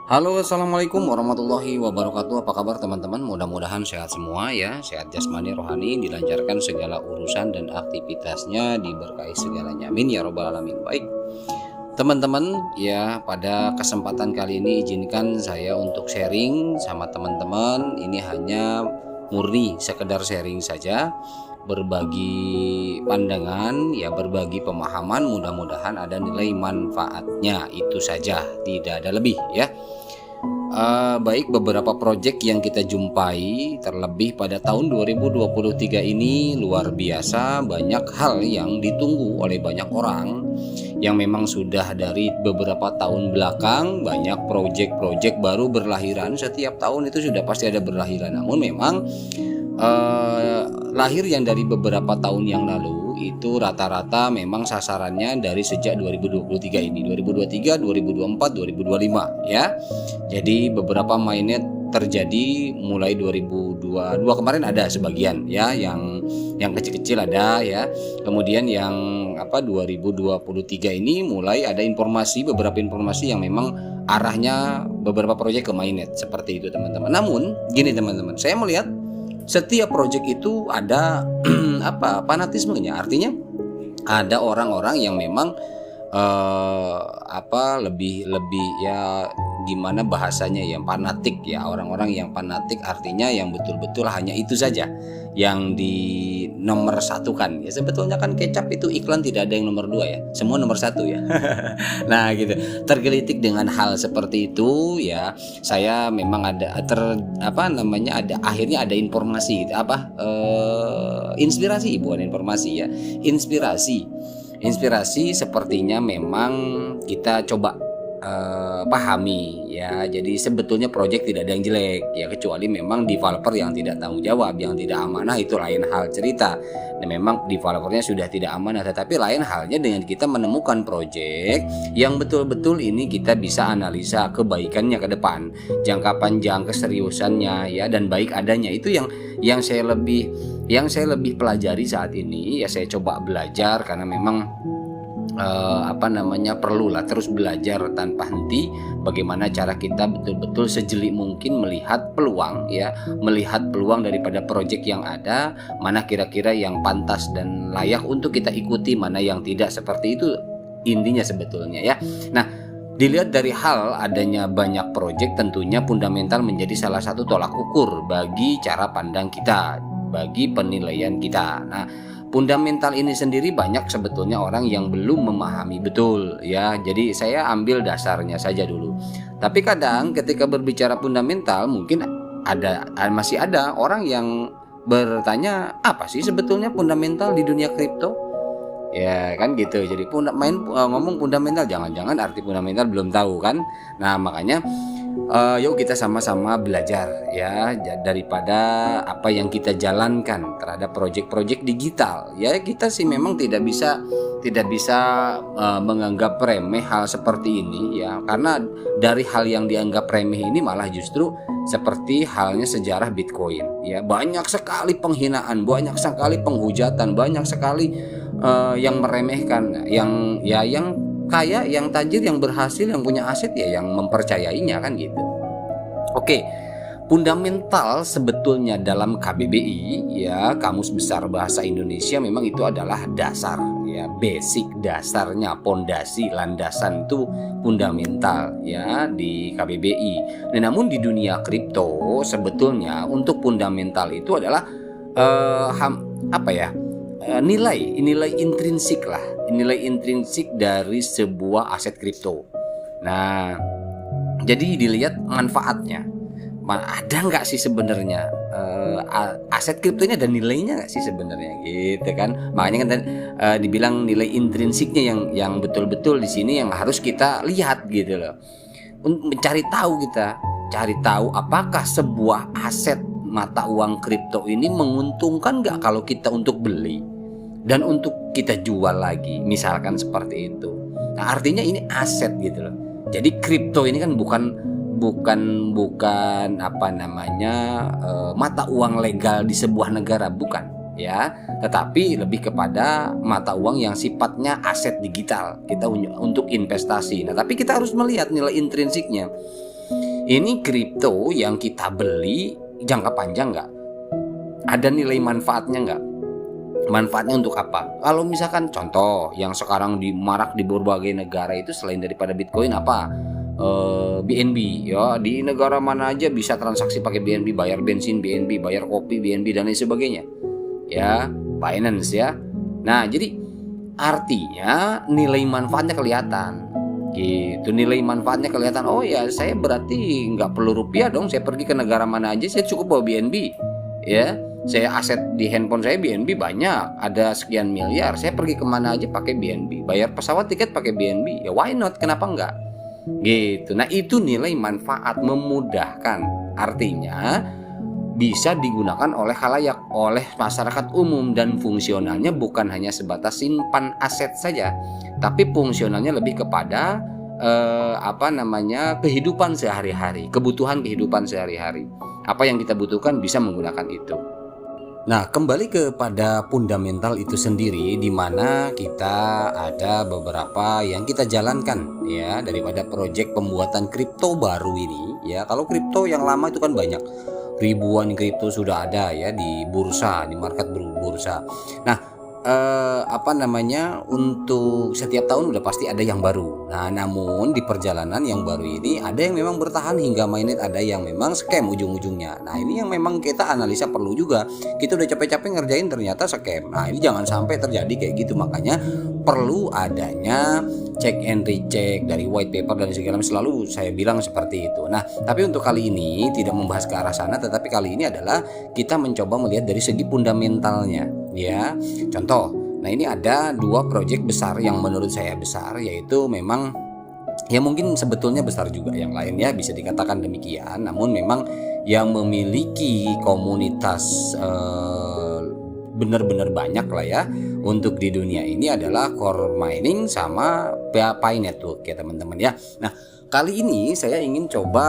Halo, assalamualaikum warahmatullahi wabarakatuh. Apa kabar teman-teman? Mudah-mudahan sehat semua ya, sehat jasmani rohani, dilancarkan segala urusan dan aktivitasnya, diberkahi segalanya. Amin ya robbal alamin. Baik, teman-teman ya, pada kesempatan kali ini izinkan saya untuk sharing sama teman-teman. Ini hanya murni sekedar sharing saja, berbagi pandangan ya, berbagi pemahaman, mudah-mudahan ada nilai manfaatnya, itu saja, tidak ada lebih ya. Baik, beberapa proyek yang kita jumpai terlebih pada tahun 2023 ini luar biasa, banyak hal yang ditunggu oleh banyak orang yang memang sudah dari beberapa tahun belakang. Banyak proyek-proyek baru berlahiran, setiap tahun itu sudah pasti ada berlahiran. Namun memang lahir yang dari beberapa tahun yang lalu itu rata-rata memang sasarannya dari sejak 2023 ini, 2023, 2024, 2025 ya. Jadi beberapa mainnet terjadi mulai 2022 kemarin ada sebagian ya, yang kecil-kecil ada ya. Kemudian yang 2023 ini mulai ada beberapa informasi yang memang arahnya beberapa proyek ke mainnet seperti itu teman-teman. Namun gini teman-teman, saya melihat setiap proyek itu ada fanatismenya. Artinya ada orang-orang yang memang lebih ya, gimana bahasanya, yang fanatik ya, orang-orang yang fanatik, artinya yang betul-betul hanya itu saja yang di nomor satukan ya. Sebetulnya kan kecap itu iklan tidak ada yang nomor 2 ya, semua nomor 1 ya. Nah gitu, tergelitik dengan hal seperti itu ya, saya memang ada akhirnya ada informasi inspirasi, bukan informasi ya, inspirasi sepertinya memang kita coba pahami ya. Jadi sebetulnya proyek tidak ada yang jelek ya, kecuali memang developer yang tidak tanggung jawab, yang tidak amanah, itu lain hal cerita. Dan memang developernya sudah tidak amanah, tetapi lain halnya dengan kita menemukan proyek yang betul-betul ini kita bisa analisa kebaikannya ke depan, jangka panjang keseriusannya ya, dan baik adanya. Itu yang saya lebih pelajari saat ini ya. Saya coba belajar karena memang perlulah terus belajar tanpa henti bagaimana cara kita betul-betul sejeli mungkin melihat peluang ya, melihat peluang daripada proyek yang ada, mana kira-kira yang pantas dan layak untuk kita ikuti, mana yang tidak. Seperti itu intinya sebetulnya ya. Nah, dilihat dari hal adanya banyak proyek, tentunya fundamental menjadi salah satu tolak ukur bagi cara pandang kita, bagi penilaian kita. Nah, fundamental ini sendiri banyak sebetulnya orang yang belum memahami betul ya. Jadi saya ambil dasarnya saja dulu. Tapi kadang ketika berbicara fundamental, mungkin masih ada orang yang bertanya, apa sih sebetulnya fundamental di dunia kripto? Ya kan gitu. Jadi ngomong fundamental, jangan-jangan arti fundamental belum tahu kan. Nah makanya yuk kita sama-sama belajar ya, daripada apa yang kita jalankan terhadap proyek-proyek digital ya. Kita sih memang tidak bisa menganggap remeh hal seperti ini ya, karena dari hal yang dianggap remeh ini malah justru seperti halnya sejarah Bitcoin ya, banyak sekali penghinaan, banyak sekali penghujatan, banyak sekali yang meremehkan, yang kaya, yang tajir, yang berhasil, yang punya aset ya, yang mempercayainya kan gitu. Oke, fundamental sebetulnya dalam KBBI ya, Kamus Besar Bahasa Indonesia, memang itu adalah dasar ya, basic, dasarnya, pondasi, landasan, itu fundamental ya di KBBI. Nah, namun di dunia kripto sebetulnya untuk fundamental itu adalah nilai intrinsik lah, nilai intrinsik dari sebuah aset kripto. Nah, jadi dilihat manfaatnya. Ada nggak sih sebenarnya aset kripto ini ada nilainya nggak sih sebenarnya gitu kan? Makanya kan dibilang nilai intrinsiknya yang betul-betul di sini yang harus kita lihat gitu loh. Mencari tahu, kita cari tahu apakah sebuah aset mata uang kripto ini menguntungkan nggak kalau kita untuk beli dan untuk kita jual lagi, misalkan seperti itu. Nah, artinya ini aset gitu loh. Jadi kripto ini kan bukan mata uang legal di sebuah negara, bukan ya, tetapi lebih kepada mata uang yang sifatnya aset digital kita untuk investasi. Nah, tapi kita harus melihat nilai intrinsiknya. Ini kripto yang kita beli jangka panjang nggak? Ada nilai manfaatnya nggak? Manfaatnya untuk apa? Kalau misalkan contoh yang sekarang marak di berbagai negara itu selain daripada Bitcoin apa? BNB ya, di negara mana aja bisa transaksi pakai BNB, bayar bensin BNB, bayar kopi BNB dan lain sebagainya. Ya, Binance ya. Nah, jadi artinya nilai manfaatnya kelihatan. Gitu, nilai manfaatnya kelihatan. Oh ya, saya berarti nggak perlu rupiah dong. Saya pergi ke negara mana aja saya cukup bawa BNB. Ya, saya aset di handphone saya BNB banyak, ada sekian miliar. Saya pergi kemana aja pakai BNB, bayar pesawat tiket pakai BNB. Ya why not? Kenapa enggak? Gitu. Nah itu nilai manfaat, memudahkan. Artinya bisa digunakan oleh khalayak, oleh masyarakat umum, dan fungsionalnya bukan hanya sebatas simpan aset saja, tapi fungsionalnya lebih kepada kehidupan sehari-hari, kebutuhan kehidupan sehari-hari. Apa yang kita butuhkan bisa menggunakan itu. Nah, kembali kepada fundamental itu sendiri, di mana kita ada beberapa yang kita jalankan ya daripada proyek pembuatan kripto baru ini ya. Kalau kripto yang lama itu kan banyak, ribuan kripto sudah ada ya di bursa, di market bursa. Nah, untuk setiap tahun udah pasti ada yang baru. Nah, namun di perjalanan yang baru ini ada yang memang bertahan hingga mainnet, ada yang memang scam ujung-ujungnya. Nah, ini yang memang kita analisa perlu juga. Kita udah capek-capek ngerjain ternyata scam. Nah, ini jangan sampai terjadi kayak gitu. Makanya perlu adanya check and recheck dari white paper dan segala macam, selalu saya bilang seperti itu. Nah, tapi untuk kali ini tidak membahas ke arah sana, tetapi kali ini adalah kita mencoba melihat dari segi fundamentalnya ya. Contoh, nah ini ada dua proyek besar yang menurut saya besar, yaitu memang ya mungkin sebetulnya besar juga yang lain ya, bisa dikatakan demikian, namun memang yang memiliki komunitas benar-benar banyak lah ya untuk di dunia ini adalah Core Mining sama Pi Network ya teman-teman ya. Nah, kali ini saya ingin coba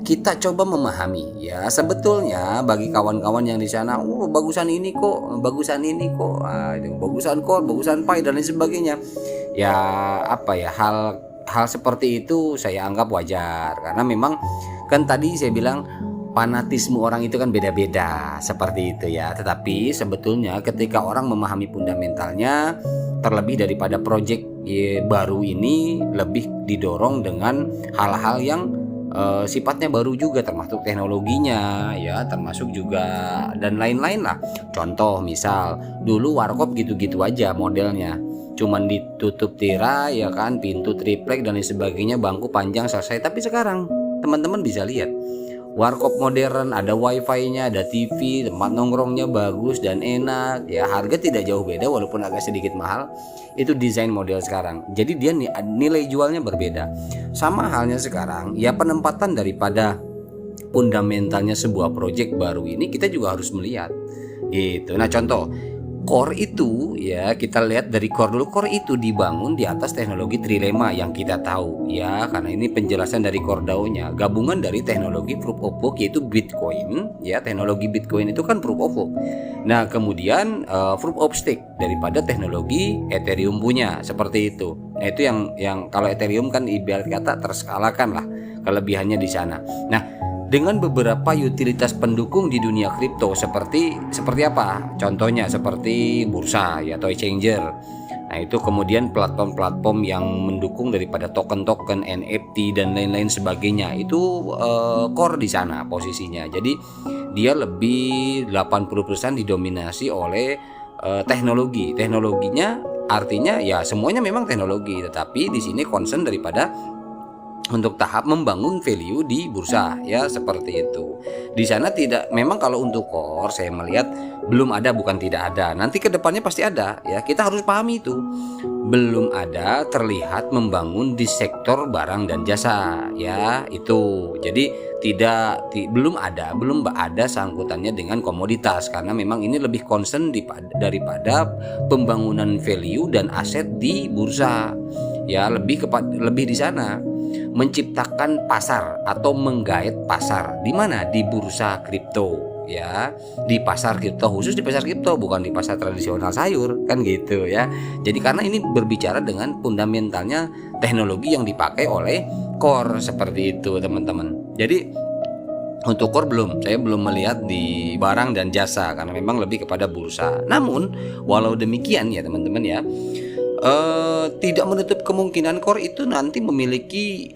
kita coba memahami ya, sebetulnya bagi kawan-kawan yang di sana, bagusan ini kok, bagusan Core, bagusan Pi dan lain sebagainya. Ya apa ya, hal seperti itu saya anggap wajar, karena memang kan tadi saya bilang fanatisme orang itu kan beda-beda seperti itu ya. Tetapi sebetulnya ketika orang memahami fundamentalnya, terlebih daripada proyek baru ini lebih didorong dengan hal-hal yang sifatnya baru juga, termasuk teknologinya ya, termasuk juga dan lain-lain lah. Contoh misal dulu warkop gitu-gitu aja modelnya, cuman ditutup tirai ya kan, pintu triplek dan lain sebagainya, bangku panjang, selesai. Tapi sekarang teman-teman bisa lihat warkop modern, ada wifi-nya, ada TV, tempat nongkrongnya bagus dan enak ya, harga tidak jauh beda walaupun agak sedikit mahal. Itu desain model sekarang, jadi dia nilai jualnya berbeda. Sama halnya sekarang ya, penempatan daripada fundamentalnya sebuah proyek baru ini kita juga harus melihat gitu. Nah, contoh Core itu ya, kita lihat dari Core dulu. Core itu dibangun di atas teknologi trilema yang kita tahu ya, karena ini penjelasan dari Core DAO-nya, gabungan dari teknologi proof of work yaitu Bitcoin ya. Teknologi Bitcoin itu kan proof of work. Nah, kemudian proof of stake daripada teknologi Ethereum punya, seperti itu. Nah, itu yang kalau Ethereum kan ibarat kata terskalakan lah kelebihannya di sana. Nah, dengan beberapa utilitas pendukung di dunia kripto seperti apa? Contohnya seperti bursa ya, atau exchanger. Nah, itu kemudian platform-platform yang mendukung daripada token-token NFT dan lain-lain sebagainya. Itu core di sana posisinya. Jadi dia lebih 80% didominasi oleh teknologi. Teknologinya artinya ya semuanya memang teknologi, tetapi di sini concern daripada untuk tahap membangun value di bursa ya, seperti itu. Di sana tidak, memang kalau untuk core saya melihat belum ada, bukan tidak ada. Nanti kedepannya pasti ada ya, kita harus pahami itu. Belum ada terlihat membangun di sektor barang dan jasa ya, itu. Jadi belum ada sangkutannya dengan komoditas, karena memang ini lebih concern daripada pembangunan value dan aset di bursa ya, lebih di sana, menciptakan pasar atau menggait pasar. Di mana? Di bursa kripto ya, di pasar kripto, khusus di pasar kripto, bukan di pasar tradisional sayur kan gitu ya. Jadi karena ini berbicara dengan fundamentalnya teknologi yang dipakai oleh core seperti itu teman-teman. Jadi untuk core saya belum melihat di barang dan jasa karena memang lebih kepada bursa. Namun walau demikian ya teman-teman ya, tidak menutup kemungkinan core itu nanti memiliki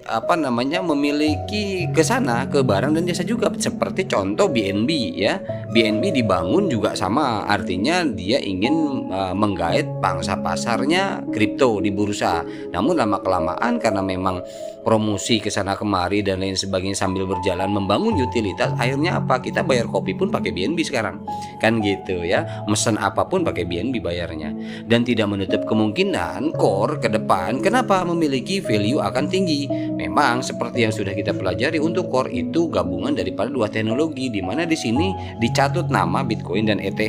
memiliki ke sana, ke barang dan jasa juga, seperti contoh BNB ya. BNB dibangun juga sama, artinya dia ingin menggait pangsa pasarnya kripto di bursa. Namun lama kelamaan karena memang promosi ke sana kemari dan lain sebagainya sambil berjalan membangun utilitas, akhirnya apa? Kita bayar kopi pun pakai BNB sekarang. Kan gitu ya. Mesen apapun pakai BNB bayarnya. Dan tidak menutup kemungkinan core ke depan kenapa memiliki value akan tinggi. Memang seperti yang sudah kita pelajari, untuk core itu gabungan daripada dua teknologi, di mana di sini dicatut nama Bitcoin dan ETH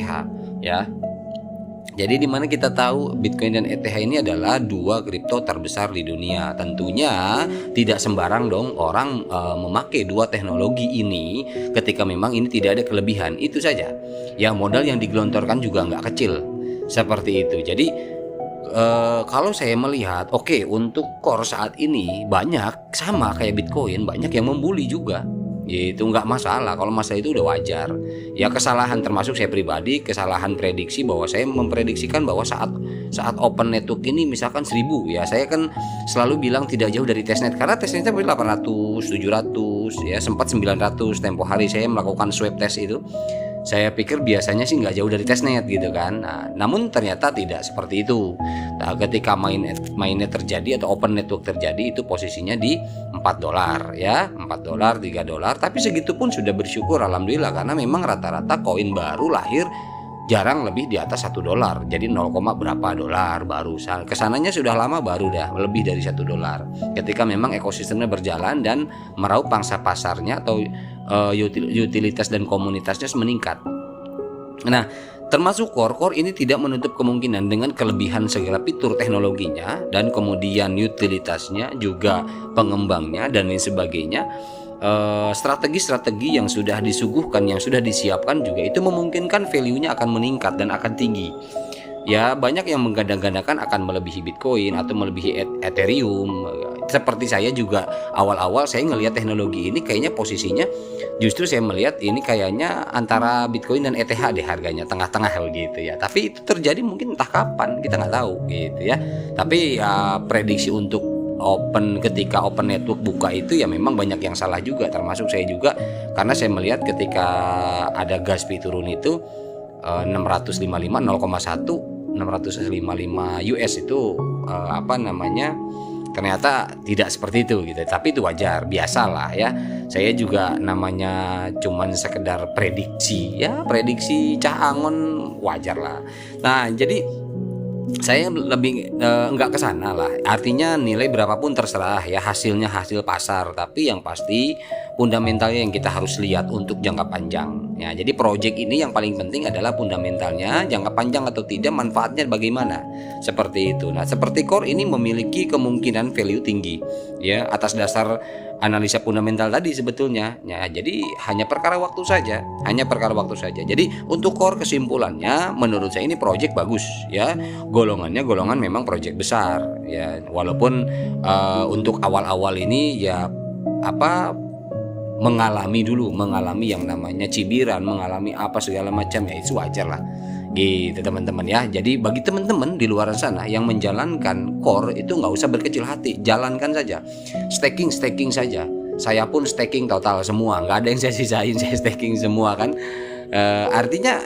ya. Jadi di mana kita tahu Bitcoin dan ETH ini adalah dua kripto terbesar di dunia. Tentunya tidak sembarang dong orang memakai dua teknologi ini ketika memang ini tidak ada kelebihan. Itu saja. Ya, modal yang digelontorkan juga nggak kecil. Seperti itu. Jadi kalau saya melihat, untuk core saat ini banyak sama kayak Bitcoin, banyak yang membuli juga. Itu nggak masalah, kalau masalah itu udah wajar ya. Kesalahan termasuk saya pribadi, kesalahan prediksi bahwa saya memprediksikan bahwa saat open network ini misalkan 1000 ya, saya kan selalu bilang tidak jauh dari testnet, karena testnetnya 800, 700 ya, sempat 900 tempo hari saya melakukan swab test itu. Saya pikir biasanya sih nggak jauh dari testnet gitu kan. Nah, namun ternyata tidak seperti itu. Nah, ketika mainnet terjadi atau open network terjadi, itu posisinya di $4 ya, $4, $3. Tapi segitu pun sudah bersyukur alhamdulillah, karena memang rata-rata koin baru lahir jarang lebih di atas $1. Jadi 0, berapa dolar baru. Kesananya sudah lama baru dah lebih dari $1. Ketika memang ekosistemnya berjalan dan meraup pangsa pasarnya atau utilitas dan komunitasnya meningkat. Nah, termasuk core ini tidak menutup kemungkinan dengan kelebihan segala fitur teknologinya dan kemudian utilitasnya juga pengembangnya dan lain sebagainya. Strategi-strategi yang sudah disuguhkan, yang sudah disiapkan juga itu memungkinkan value-nya akan meningkat dan akan tinggi. Ya, banyak yang menggadang-gadangkan akan melebihi Bitcoin atau melebihi Ethereum. Seperti saya juga awal-awal saya ngelihat teknologi ini kayaknya posisinya, justru saya melihat ini kayaknya antara Bitcoin dan ETH deh harganya, tengah-tengah gitu ya. Tapi itu terjadi mungkin entah kapan, kita nggak tahu gitu ya. Tapi ya, prediksi untuk ketika open network buka itu ya memang banyak yang salah juga, termasuk saya juga, karena saya melihat ketika ada gas fee turun itu 655 US itu ternyata tidak seperti itu gitu. Tapi itu wajar, biasalah ya. Saya juga namanya cuman sekedar prediksi ya, prediksi cah angon, wajar lah. Nah, jadi saya lebih nggak ke sana lah. Artinya nilai berapapun terserah ya, hasilnya hasil pasar, tapi yang pasti fundamentalnya yang kita harus lihat untuk jangka panjang ya. Jadi project ini yang paling penting adalah fundamentalnya, jangka panjang atau tidak, manfaatnya bagaimana, seperti itu. Nah, seperti core ini memiliki kemungkinan value tinggi ya atas dasar analisa fundamental tadi sebetulnya ya. Jadi hanya perkara waktu saja. Jadi untuk core, kesimpulannya menurut saya ini project bagus ya. Golongan memang project besar ya, walaupun untuk awal-awal ini ya mengalami yang namanya cibiran, mengalami apa segala macam ya, itu wajar lah gitu teman-teman ya. Jadi bagi teman-teman di luar sana yang menjalankan core itu nggak usah berkecil hati, jalankan saja, staking saja. Saya pun staking total semua, nggak ada yang saya sisain, saya staking semua kan. Artinya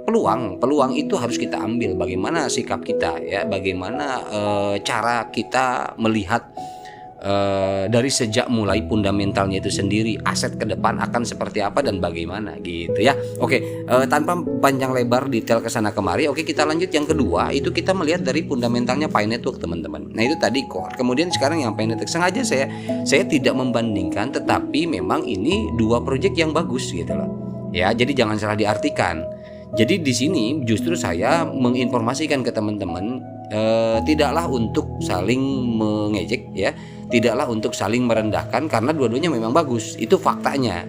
peluang itu harus kita ambil. Bagaimana sikap kita ya, bagaimana cara kita melihat dari sejak mulai fundamentalnya itu sendiri, aset ke depan akan seperti apa dan bagaimana gitu ya. Tanpa panjang lebar detail kesana kemari, kita lanjut yang kedua, itu kita melihat dari fundamentalnya Pi Network teman-teman. Nah, itu tadi core. Kemudian sekarang yang Pi Network, sengaja saya tidak membandingkan, tetapi memang ini dua project yang bagus gitu loh. Ya, jadi jangan salah diartikan. Jadi di sini justru saya menginformasikan ke teman-teman, tidaklah untuk saling mengejek ya, tidaklah untuk saling merendahkan, karena dua-duanya memang bagus. Itu faktanya.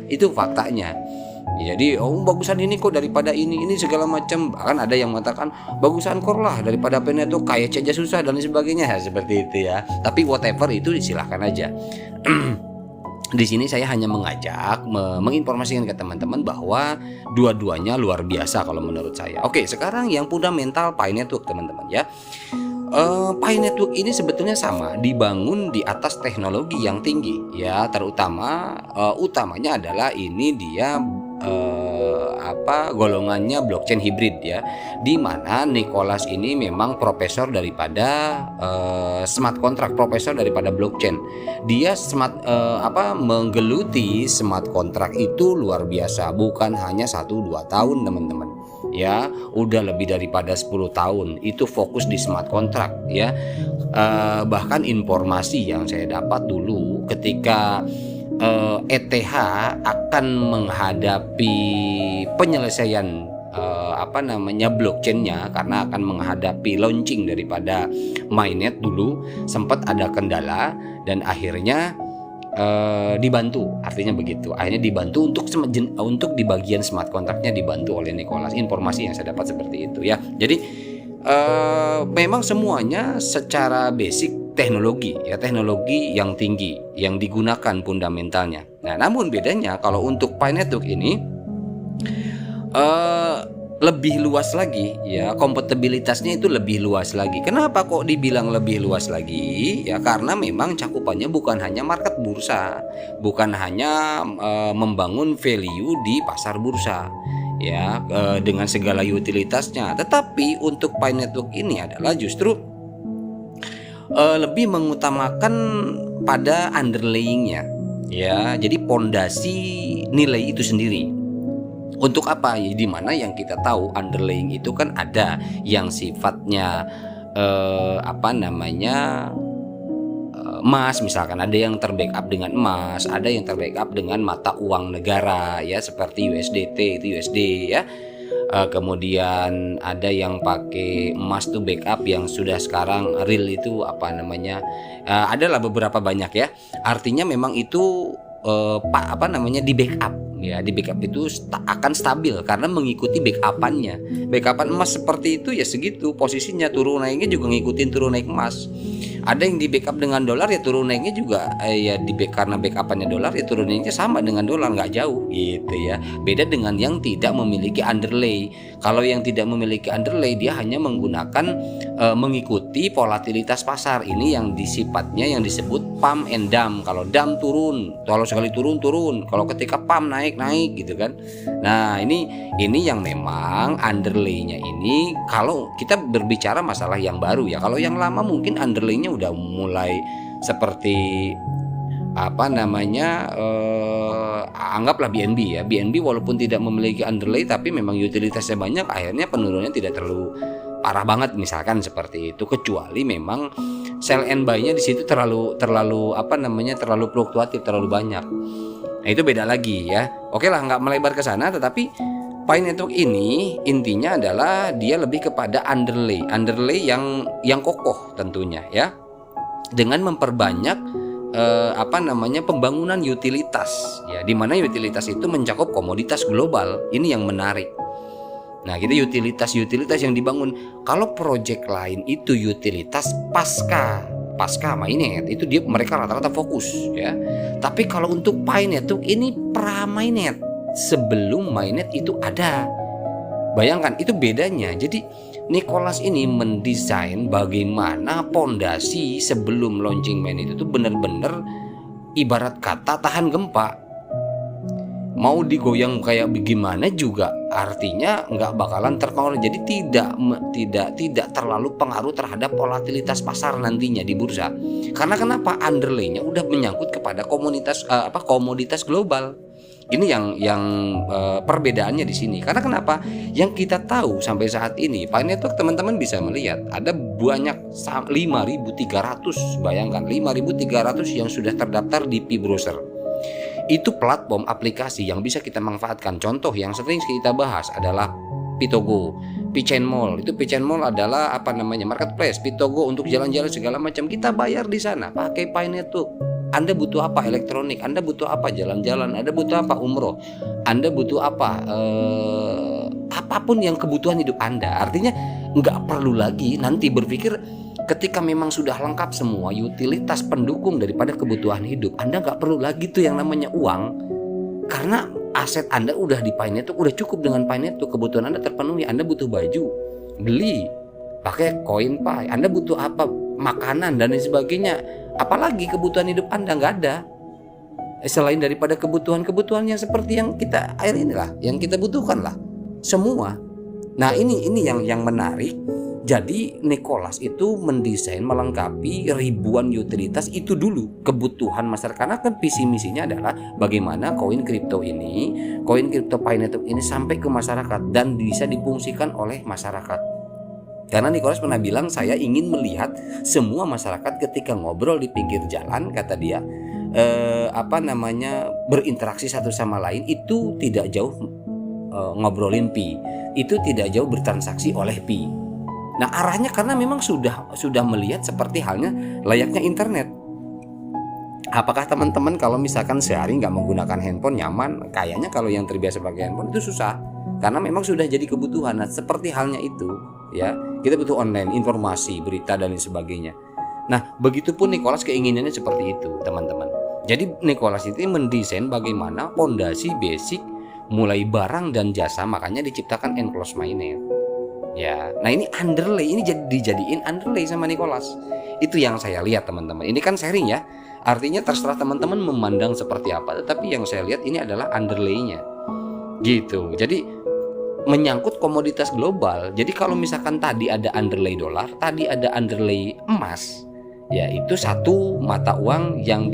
Jadi bagusan ini kok daripada ini segala macam. Bahkan ada yang mengatakan bagusan Core lah daripada Pi Network, kayak aja susah dan sebagainya ya, seperti itu ya. Tapi whatever itu silahkan aja. Di sini saya hanya mengajak menginformasikan ke teman-teman bahwa dua-duanya luar biasa kalau menurut saya. Oke, sekarang yang fundamental Pi Network teman-teman ya. Pi Network ini sebetulnya sama, dibangun di atas teknologi yang tinggi ya, terutama utamanya adalah ini dia golongannya blockchain hybrid ya, di mana Nicholas ini memang profesor daripada smart contract, profesor daripada blockchain. Dia menggeluti smart contract itu luar biasa, bukan hanya 1-2 tahun teman-teman ya, udah lebih daripada 10 tahun itu fokus di smart contract ya. Bahkan informasi yang saya dapat dulu ketika ETH akan menghadapi penyelesaian blockchainnya, karena akan menghadapi launching daripada mainnet dulu, sempat ada kendala dan akhirnya dibantu, artinya begitu. Akhirnya dibantu untuk di bagian smart contractnya dibantu oleh Nicholas. Informasi yang saya dapat seperti itu ya. Jadi memang semuanya secara basic teknologi teknologi yang tinggi yang digunakan fundamentalnya. Nah, namun bedanya kalau untuk Pi Network ini lebih luas lagi ya, kompatibilitasnya itu lebih luas lagi. Kenapa kok dibilang lebih luas lagi? Ya karena memang cakupannya bukan hanya market bursa, bukan hanya membangun value di pasar bursa ya, dengan segala utilitasnya. Tetapi untuk Pi Network ini adalah justru lebih mengutamakan pada underlyingnya ya, jadi pondasi nilai itu sendiri. Untuk apa? Ya, dimana yang kita tahu underlying itu kan ada yang sifatnya emas, misalkan ada yang terbackup dengan emas, ada yang terbackup dengan mata uang negara ya, seperti USDT itu USD ya. Kemudian ada yang pakai emas tuh backup, yang sudah sekarang real itu adalah beberapa banyak ya. Artinya memang itu di backup ya, di backup itu akan stabil karena mengikuti backupannya. Backupan emas seperti itu ya segitu posisinya, turun naiknya juga ngikutin turun naik emas. Ada yang di backup dengan dolar ya turun naiknya juga karena backupannya dolar ya turun naiknya sama dengan dolar, nggak jauh gitu ya. Beda dengan yang tidak memiliki underlay. Kalau yang tidak memiliki underlay dia hanya menggunakan mengikuti volatilitas pasar. Ini yang sifatnya yang disebut pump and dump. Kalau dump turun, kalau sekali turun, kalau ketika pump naik gitu kan. Nah ini yang memang underlay-nya ini, kalau kita berbicara masalah yang baru ya. Kalau yang lama mungkin underlay-nya udah mulai seperti anggaplah BNB ya. BNB walaupun tidak memiliki underlay tapi memang utilitasnya banyak, akhirnya penurunannya tidak terlalu parah banget misalkan seperti itu, kecuali memang sell and buy-nya di situ terlalu fluktuatif, terlalu banyak. Nah itu beda lagi ya. Oke lah, nggak melebar ke sana, tetapi Pi Network ini intinya adalah dia lebih kepada underlay yang kokoh tentunya ya, dengan memperbanyak pembangunan utilitas ya, di mana utilitas itu mencakup komoditas global. Ini yang menarik. Nah, kita utilitas yang dibangun. Kalau project lain itu utilitas pasca mainnet, itu mereka rata-rata fokus ya. Tapi kalau untuk Pi Network ini pra mainnet, sebelum mainnet itu ada. Bayangkan itu bedanya. Jadi Nicholas ini mendesain bagaimana pondasi sebelum launching mainnet itu benar-benar ibarat kata tahan gempa. Mau digoyang kayak bagaimana juga artinya nggak bakalan terpengaruh. Jadi tidak terlalu pengaruh terhadap volatilitas pasar nantinya di bursa. Karena kenapa? Underlay-nya udah menyangkut kepada komoditas global. Ini yang perbedaannya di sini. Karena kenapa? Yang kita tahu sampai saat ini, Pi Network teman-teman bisa melihat ada banyak 5.300, bayangkan 5.300 yang sudah terdaftar di Pi Browser. Itu platform aplikasi yang bisa kita manfaatkan. Contoh yang sering kita bahas adalah Pitogo, Pichain Mall. Itu Pichain Mall adalah marketplace. Pitogo untuk jalan-jalan segala macam, kita bayar di sana pakai Pi Network. Anda butuh apa? Elektronik. Anda butuh apa? Jalan-jalan. Anda butuh apa? Umroh. Anda butuh apa? Apapun yang kebutuhan hidup Anda. Artinya nggak perlu lagi nanti berpikir ketika memang sudah lengkap semua utilitas pendukung daripada kebutuhan hidup, Anda nggak perlu lagi tuh yang namanya uang. Karena aset Anda udah di Painetuk, udah cukup dengan Painetuk, kebutuhan Anda terpenuhi. Anda butuh baju, beli pakai koin Pai. Anda butuh apa? Makanan dan lain sebagainya. Apalagi kebutuhan hidup Anda nggak ada. Selain daripada kebutuhan-kebutuhannya seperti yang kita air inilah, yang kita butuhkan lah, semua. Nah ini yang menarik. Jadi Nicholas itu mendesain melengkapi ribuan utilitas itu dulu kebutuhan masyarakat. Karena kan visi misinya adalah bagaimana koin kripto ini, koin kripto Painetuk ini sampai ke masyarakat dan bisa difungsikan oleh masyarakat. Karena Nicholas pernah bilang, saya ingin melihat semua masyarakat ketika ngobrol di pinggir jalan, kata dia, berinteraksi satu sama lain itu tidak jauh ngobrolin pi, itu tidak jauh bertransaksi oleh pi. Nah arahnya karena memang sudah melihat seperti halnya layaknya internet. Apakah teman-teman kalau misalkan sehari nggak menggunakan handphone nyaman? Kayaknya kalau yang terbiasa pakai handphone itu susah. Karena memang sudah jadi kebutuhan. Nah seperti halnya itu ya, kita butuh online, informasi, berita dan lain sebagainya. Nah begitupun Nicholas keinginannya seperti itu teman-teman. Jadi Nicholas itu mendesain bagaimana fondasi basic mulai barang dan jasa, makanya diciptakan enclosed mainnet. Ya, nah ini underlay, ini dijadiin underlay sama Nicholas. Itu yang saya lihat teman-teman. Ini kan sharing ya. Artinya terserah teman-teman memandang seperti apa, tetapi yang saya lihat ini adalah underlay-nya. Gitu. Jadi menyangkut komoditas global. Jadi kalau misalkan tadi ada underlay dolar, tadi ada underlay emas, ya itu satu mata uang yang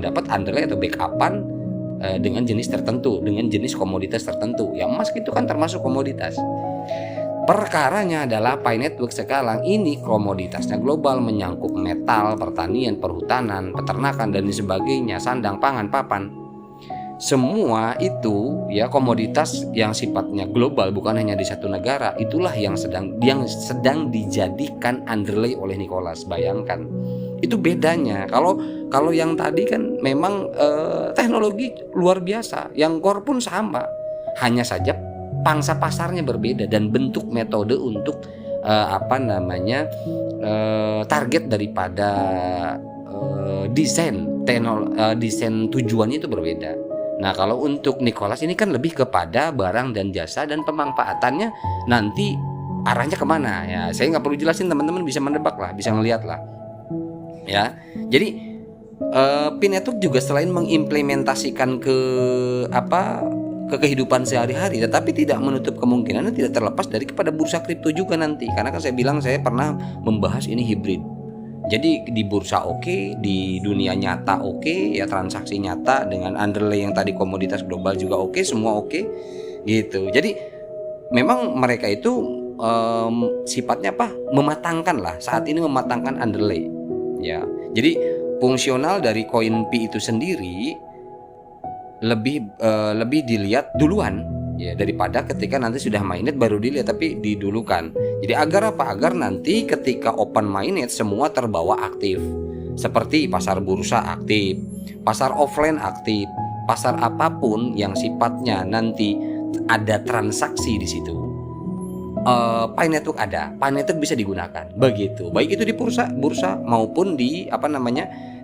dapat underlay atau backupan dengan jenis tertentu, dengan jenis komoditas tertentu. Ya emas itu kan termasuk komoditas. Perkaranya adalah Painetuk sekarang ini komoditasnya global, menyangkut metal, pertanian, perhutanan, peternakan dan sebagainya, sandang, pangan, papan. Semua itu ya komoditas yang sifatnya global, bukan hanya di satu negara. Itulah yang sedang dijadikan underlay oleh Nicholas. Bayangkan. Itu bedanya. Kalau yang tadi kan memang teknologi luar biasa, yang core pun sama. Hanya saja pangsa pasarnya berbeda dan bentuk metode untuk target daripada desain tujuannya itu berbeda. Nah kalau untuk Nicholas ini kan lebih kepada barang dan jasa dan pemanfaatannya nanti arahnya kemana ya, saya nggak perlu jelasin, teman-teman bisa menebak lah, bisa ngeliat lah ya. Jadi Painetuk juga selain mengimplementasikan ke kehidupan sehari-hari, tetapi tidak menutup kemungkinan tidak terlepas dari kepada bursa kripto juga nanti. Karena kan saya bilang saya pernah membahas ini hibrid. Jadi di bursa oke, di dunia nyata oke, ya transaksi nyata dengan underlay yang tadi komoditas global juga oke, semua oke gitu. Jadi memang mereka itu sifatnya mematangkan lah, saat ini mematangkan underlay ya. Jadi fungsional dari koin Pi itu sendiri lebih dilihat duluan ya, daripada ketika nanti sudah mainnet baru dilihat, tapi didulukan. Jadi agar nanti ketika open mainnet semua terbawa aktif, seperti pasar bursa aktif, pasar offline aktif, pasar apapun yang sifatnya nanti ada transaksi di situ. Painetuk ada, Painetuk bisa digunakan begitu, baik itu di bursa maupun di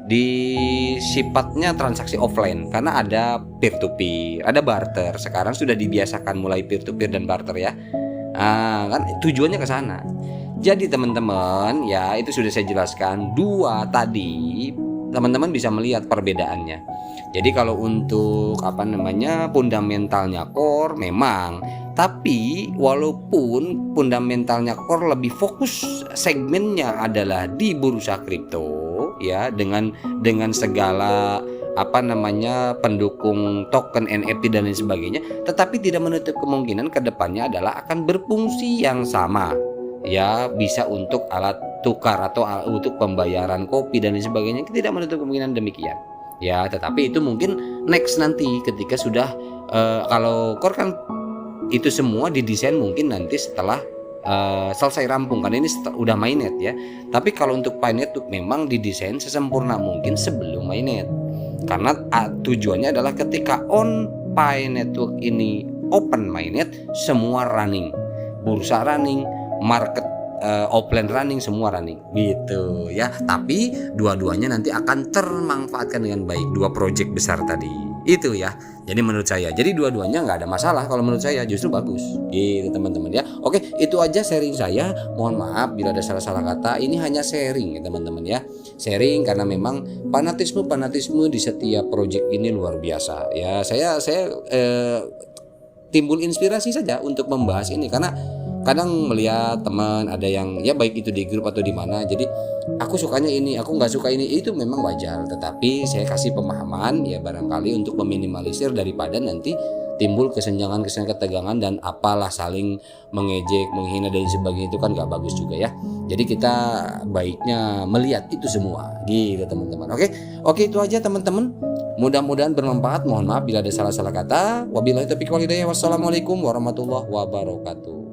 di sifatnya transaksi offline, karena ada peer to peer, ada barter. Sekarang sudah dibiasakan mulai peer to peer dan barter ya. Kan tujuannya ke sana. Jadi teman-teman ya, itu sudah saya jelaskan dua tadi, teman-teman bisa melihat perbedaannya. Jadi kalau untuk fundamentalnya core memang, tapi walaupun fundamentalnya core lebih fokus segmennya adalah di bursa kripto ya, dengan segala pendukung token NFT dan lain sebagainya, tetapi tidak menutup kemungkinan kedepannya adalah akan berfungsi yang sama ya, bisa untuk alat tukar atau untuk pembayaran kopi dan lain sebagainya, tidak menutup kemungkinan demikian ya. Tetapi itu mungkin next nanti ketika sudah kalau core kan itu semua didesain mungkin nanti setelah selesai rampung kan ini udah mainnet ya. Tapi kalau untuk Pi Network memang didesain sesempurna mungkin sebelum mainnet. Karena tujuannya adalah ketika on Pi Network ini open mainnet, semua running, bursa running, market offline running, semua running gitu ya. Tapi dua-duanya nanti akan termanfaatkan dengan baik, dua project besar tadi itu ya. Jadi menurut saya, jadi dua-duanya nggak ada masalah, kalau menurut saya justru bagus gitu teman-teman ya. Oke, itu aja sharing saya. Mohon maaf bila ada salah-salah kata, ini hanya sharing ya teman-teman ya. Sharing karena memang fanatisme di setiap project ini luar biasa ya. Saya timbul inspirasi saja untuk membahas ini karena kadang melihat teman ada yang ya baik itu di grup atau di mana, jadi aku sukanya ini, aku nggak suka ini, itu memang wajar. Tetapi saya kasih pemahaman ya barangkali untuk meminimalisir daripada nanti timbul kesenjangan ketegangan dan apalah saling mengejek, menghina dan sebagainya, itu kan nggak bagus juga ya. Jadi kita baiknya melihat itu semua gitu teman-teman. Oke itu aja teman-teman. Mudah-mudahan bermanfaat. Mohon maaf bila ada salah-salah kata. Wabillahi taufiq wal hidayah. Wassalamualaikum warahmatullahi wabarakatuh.